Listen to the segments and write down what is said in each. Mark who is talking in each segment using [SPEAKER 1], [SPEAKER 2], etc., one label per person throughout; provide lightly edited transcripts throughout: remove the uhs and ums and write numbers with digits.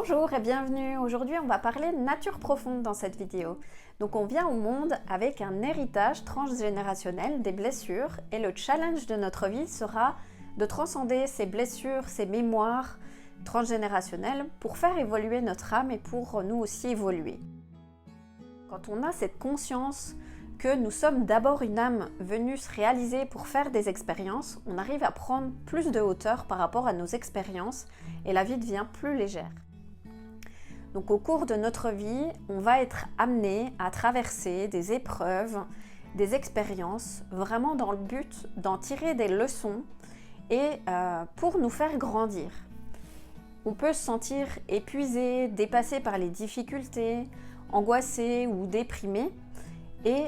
[SPEAKER 1] Bonjour et bienvenue. Aujourd'hui, on va parler de nature profonde dans cette vidéo. Donc, on vient au monde avec un héritage transgénérationnel des blessures et le challenge de notre vie sera de transcender ces blessures, ces mémoires transgénérationnelles pour faire évoluer notre âme et pour nous aussi évoluer. Quand on a cette conscience que nous sommes d'abord une âme venue se réaliser pour faire des expériences, on arrive à prendre plus de hauteur par rapport à nos expériences et la vie devient plus légère. Donc au cours de notre vie, on va être amené à traverser des épreuves, des expériences, vraiment dans le but d'en tirer des leçons et pour nous faire grandir. On peut se sentir épuisé, dépassé par les difficultés, angoissé ou déprimé et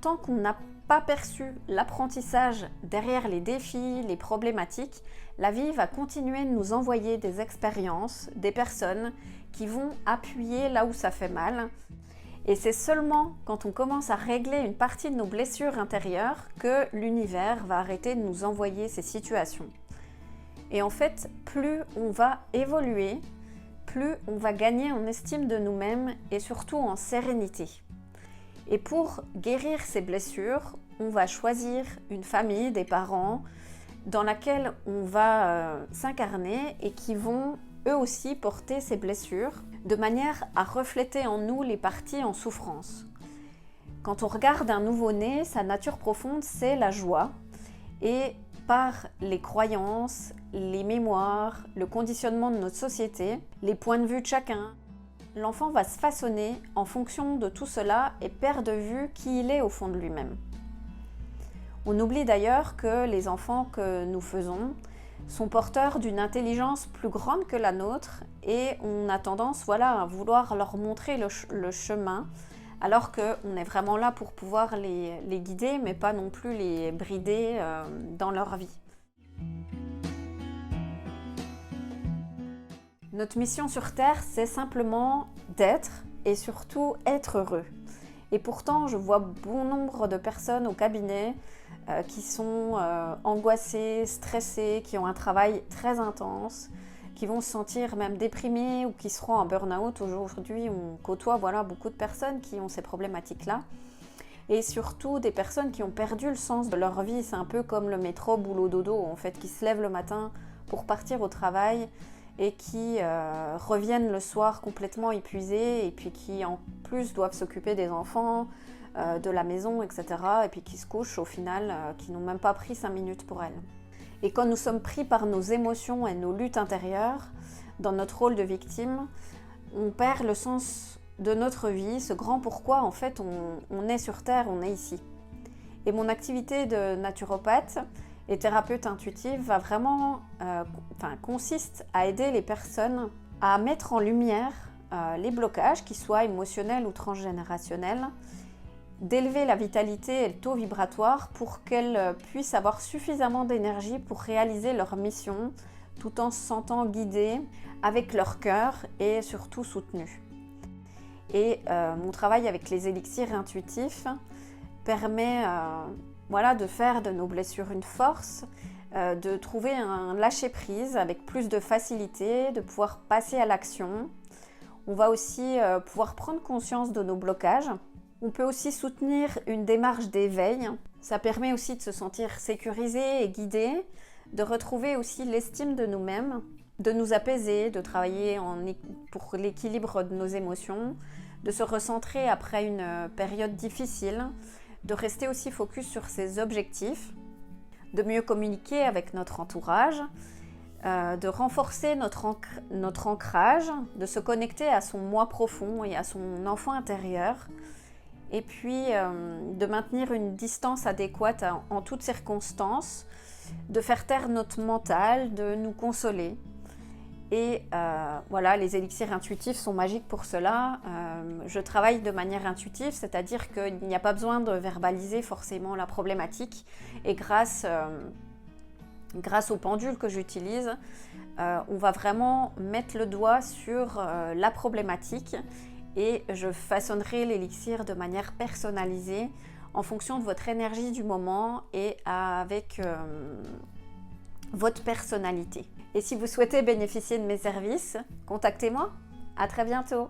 [SPEAKER 1] tant qu'on n'a pas perçu l'apprentissage derrière les défis, les problématiques, la vie va continuer de nous envoyer des expériences, des personnes qui vont appuyer là où ça fait mal. Et c'est seulement quand on commence à régler une partie de nos blessures intérieures que l'univers va arrêter de nous envoyer ces situations. Et en fait, plus on va évoluer, plus on va gagner en estime de nous-mêmes et surtout en sérénité. Et pour guérir ces blessures, on va choisir une famille, des parents, dans laquelle on va s'incarner et qui vont eux aussi porter ces blessures de manière à refléter en nous les parties en souffrance. Quand on regarde un nouveau-né, sa nature profonde, c'est la joie. Et par les croyances, les mémoires, le conditionnement de notre société, les points de vue de chacun, l'enfant va se façonner en fonction de tout cela et perd de vue qui il est au fond de lui-même. On oublie d'ailleurs que les enfants que nous faisons sont porteurs d'une intelligence plus grande que la nôtre et on a tendance à vouloir leur montrer le chemin alors qu'on est vraiment là pour pouvoir les guider mais pas non plus les brider dans leur vie. Notre mission sur Terre, c'est simplement d'être et surtout être heureux. Et pourtant, je vois bon nombre de personnes au cabinet qui sont angoissées, stressées, qui ont un travail très intense, qui vont se sentir même déprimées ou qui seront en burn-out. Aujourd'hui, on côtoie beaucoup de personnes qui ont ces problématiques-là. Et surtout des personnes qui ont perdu le sens de leur vie. C'est un peu comme le métro, boulot, dodo, en fait, qui se lèvent le matin pour partir au travail et qui reviennent le soir complètement épuisés et puis qui en plus doivent s'occuper des enfants, de la maison, etc. et puis qui se couchent au final, qui n'ont même pas pris 5 minutes pour elles. Et quand nous sommes pris par nos émotions et nos luttes intérieures, dans notre rôle de victime, on perd le sens de notre vie, ce grand pourquoi en fait on est sur Terre, on est ici. Et mon activité de naturopathe et thérapeute intuitive va vraiment consiste à aider les personnes à mettre en lumière les blocages, qu'ils soient émotionnels ou transgénérationnels, d'élever la vitalité et le taux vibratoire pour qu'elles puissent avoir suffisamment d'énergie pour réaliser leur mission tout en se sentant guidées avec leur cœur et surtout soutenues. Et mon travail avec les élixirs intuitifs permet de faire de nos blessures une force, de trouver un lâcher-prise avec plus de facilité, de pouvoir passer à l'action. On va aussi pouvoir prendre conscience de nos blocages. On peut aussi soutenir une démarche d'éveil. Ça permet aussi de se sentir sécurisé et guidé, de retrouver aussi l'estime de nous-mêmes, de nous apaiser, de travailler pour l'équilibre de nos émotions, de se recentrer après une période difficile, de rester aussi focus sur ses objectifs, de mieux communiquer avec notre entourage, de renforcer notre ancrage, de se connecter à son moi profond et à son enfant intérieur, et puis de maintenir une distance adéquate en toutes circonstances, de faire taire notre mental, de nous consoler. Et les élixirs intuitifs sont magiques pour cela. Je travaille de manière intuitive, c'est-à-dire qu'il n'y a pas besoin de verbaliser forcément la problématique. Et grâce au pendule que j'utilise, on va vraiment mettre le doigt sur la problématique et je façonnerai l'élixir de manière personnalisée en fonction de votre énergie du moment et avec votre personnalité. Et si vous souhaitez bénéficier de mes services, contactez-moi. À très bientôt.